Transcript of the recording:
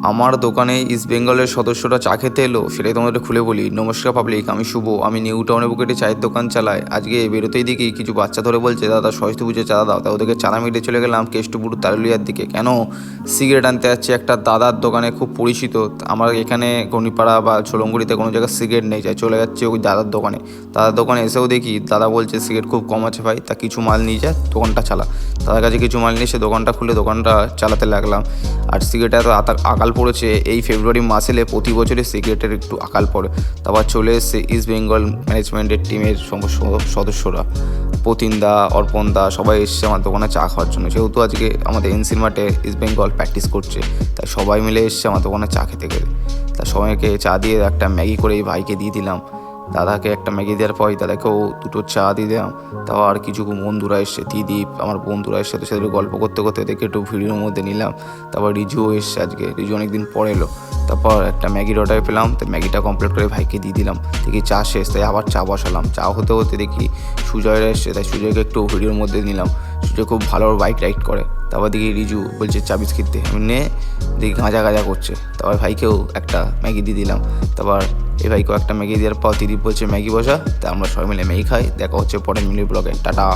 আমার দোকানে ইস্ট বেঙ্গলের সদস্যরা চা খেতে এলো, সেটাই তোমাদের খুলে বলি। নমস্কার পাবলিক, আমি শুভ। আমি নিউ টাউনে বুকেটে চায়ের দোকান চালাই। আজকে বেরোতেই দেখি কিছু বাচ্চা ধরে বলছে, দাদা সরস্বতী পুজো চাঁদা দাও। তা ওদেরকে চাঁদা মিটে চলে গেলাম কেষ্টপুর তারুলিয়ার দিকে। কেন? সিগারেট আনতে যাচ্ছে একটা দাদার দোকানে, খুব পরিচিত। আমার এখানে গণিপাড়া বা ছোলঙ্গুড়িতে কোনো জায়গায় সিগারেট নেই, যাই চলে যাচ্ছে ওই দাদার দোকানে। দাদার দোকানে এসেও দেখি দাদা বলছে সিগারেট খুব কম আছে ভাই, তা কিছু মাল নিয়ে যা, দোকানটা চালা। দাদার কাছে কিছু মাল নিয়ে সে দোকানটা খুলে দোকানটা চালাতে লাগলাম। আর সিগারেটে এত আকাল পড়েছে, এই ফেব্রুয়ারি মাস এলে প্রতি বছরই সিগারেটের একটু আকাল পড়ে। তারপর চলে এসছে ইস্ট বেঙ্গল ম্যানেজমেন্টের টিমের সদস্যরা, প্রতিন দা, অর্পণ দা, সবাই এসছে আমার দোকানে চা খাওয়ার জন্য। যেহেতু আজকে আমাদের এনসির মাঠে ইস্ট বেঙ্গল প্র্যাকটিস করছে, তাই সবাই মিলে এসছে আমার দোকানে চা খেতে গেলে। তা সবাইকে চা দিয়ে একটা ম্যাগি করে এই ভাইকে দিয়ে দিলাম। দাদাকে একটা ম্যাগি দেওয়ার পর দাদাকেও দুটো চা দিয়ে দিলাম। তারপর আর কিছু বন্ধুরা এসছে, দিদীপ, আমার বন্ধুরা এসছে, তো সাথে গল্প করতে করতে দেখে একটু ভিডিওর মধ্যে নিলাম। তারপর রিজুও এসছে আজকে, রিজু অনেকদিন পরে এলো। তারপর একটা ম্যাগির অর্ডার পেলাম, তো ম্যাগিটা কমপ্লিট করে ভাইকে দিয়ে দিলাম। দেখি চা শেষ, তাই আবার চা বসালাম। চা হতে হতে দেখি সুজয়রা এসছে, তাই সুজয়কে একটু ভিডিওর মধ্যে নিলাম। সুজয় খুব ভালো বাইক রাইড করে। তারপর দেখি রিজু বলছে চা বিস্কিট দে, আমি নে, দেখি গাঁজা করছে। তারপর ভাইকেও একটা ম্যাগি দিয়ে দিলাম। তারপর এই ভাইকেও একটা ম্যাগি দেওয়ার পর দিদি বলছে ম্যাগি বসা, তা আমরা সবাই মিলে ম্যাগি খাই। দেখা হচ্ছে পরের মিনি ব্লগে, টাটা।